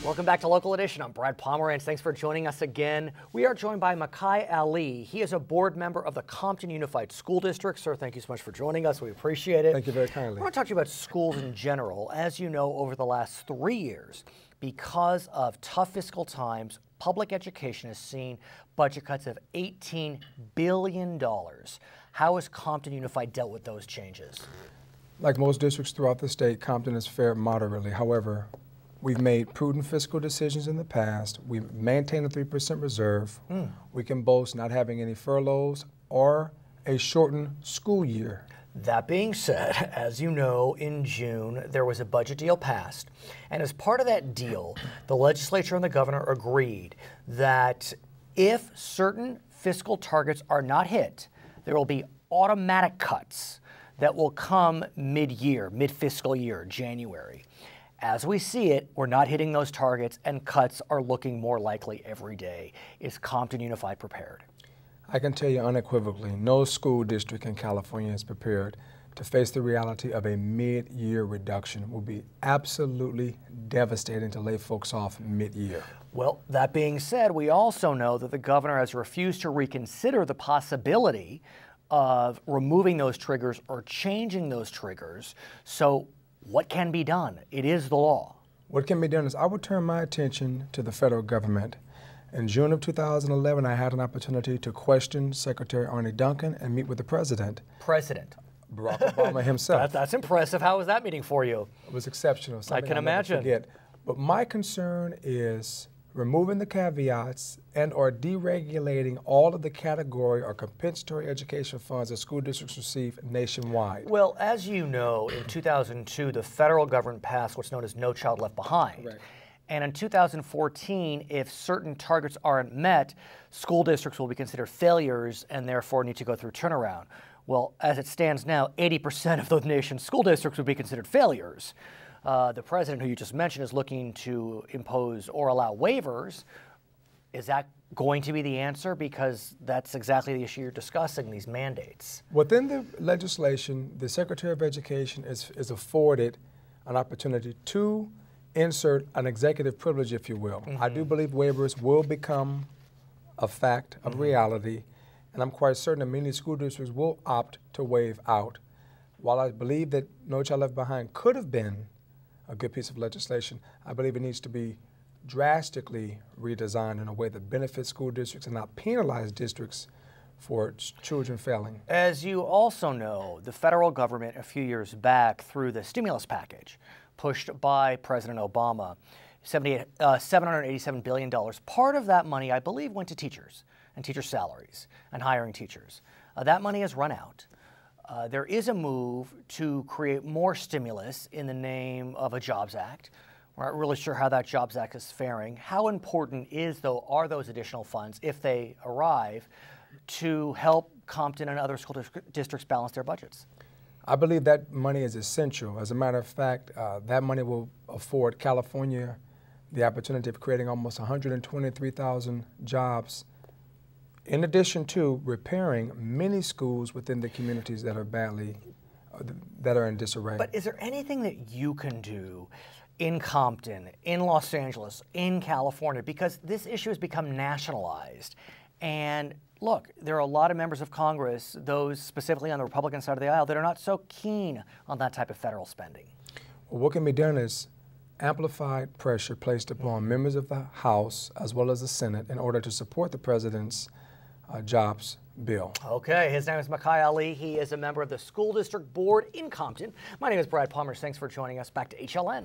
Welcome back to Local Edition. I'm Brad Pomerance. Thanks for joining us again. We are joined by Micah Ali. He is a board member of the Compton Unified School District. Sir, thank you so much for joining us. We appreciate it. Thank you very kindly. I want to talk to you about schools in general. As you know, over the last 3 years, because of tough fiscal times, public education has seen budget cuts of $18 billion. How has Compton Unified dealt with those changes? Like most districts throughout the state, Compton has fared moderately. However, we've made prudent fiscal decisions in the past. We've maintained a 3% reserve. We can boast not having any furloughs or a shortened school year. That being said, as you know, in June, there was a budget deal passed. And as part of that deal, the legislature and the governor agreed that if certain fiscal targets are not hit, there will be automatic cuts that will come mid-year, mid-fiscal year, January. As we see it, we're not hitting those targets and cuts are looking more likely every day. Is Compton Unified prepared? I can tell you unequivocally, no school district in California is prepared to face the reality of a mid-year reduction. It will be absolutely devastating to lay folks off mid-year. Well, that being said, we also know that the governor has refused to reconsider the possibility of removing those triggers or changing those triggers. So what can be done? It is the law. What can be done is I would turn my attention to the federal government. In June of 2011, I had an opportunity to question Secretary Arne Duncan and meet with the president. Barack Obama himself. That's impressive. How was that meeting for you? It was exceptional. I can imagine. Forget. But my concern is removing the caveats and or deregulating all of the category or compensatory education funds that school districts receive nationwide. Well, as you know, in 2002, the federal government passed what's known as No Child Left Behind. Right. And in 2014, if certain targets aren't met, school districts will be considered failures and therefore need to go through turnaround. Well, as it stands now, 80% of the nation's school districts would be considered failures. The president, who you just mentioned, is looking to impose or allow waivers. Is that going to be the answer? Because that's exactly the issue you're discussing, these mandates. Within the legislation, the Secretary of Education is afforded an opportunity to insert an executive privilege, if you will. I do believe waivers will become a fact of reality, and I'm quite certain that many school districts will opt to waive out. While I believe that No Child Left Behind could have been a good piece of legislation, I believe it needs to be drastically redesigned in a way that benefits school districts and not penalize districts for children failing. As you also know, the federal government a few years back, through the stimulus package pushed by President Obama, $787 billion. Part of that money, I believe, went to teachers and teacher salaries and hiring teachers. That money has run out. There is a move to create more stimulus in the name of a Jobs Act. We're not really sure how that Jobs Act is faring. How important are those additional funds, if they arrive, to help Compton and other school districts balance their budgets? I believe that money is essential. As a matter of fact, that money will afford California the opportunity of creating almost 123,000 jobs, in addition to repairing many schools within the communities that are in disarray. But is there anything that you can do in Compton, in Los Angeles, in California? Because this issue has become nationalized. And look, there are a lot of members of Congress, those specifically on the Republican side of the aisle, that are not so keen on that type of federal spending. Well, what can be done is amplified pressure placed upon members of the House as well as the Senate in order to support the president's jobs bill. Okay, his name is Micah Ali. He is a member of the School District Board in Compton. My name is Brad Pomerance. Thanks for joining us. Back to HLN.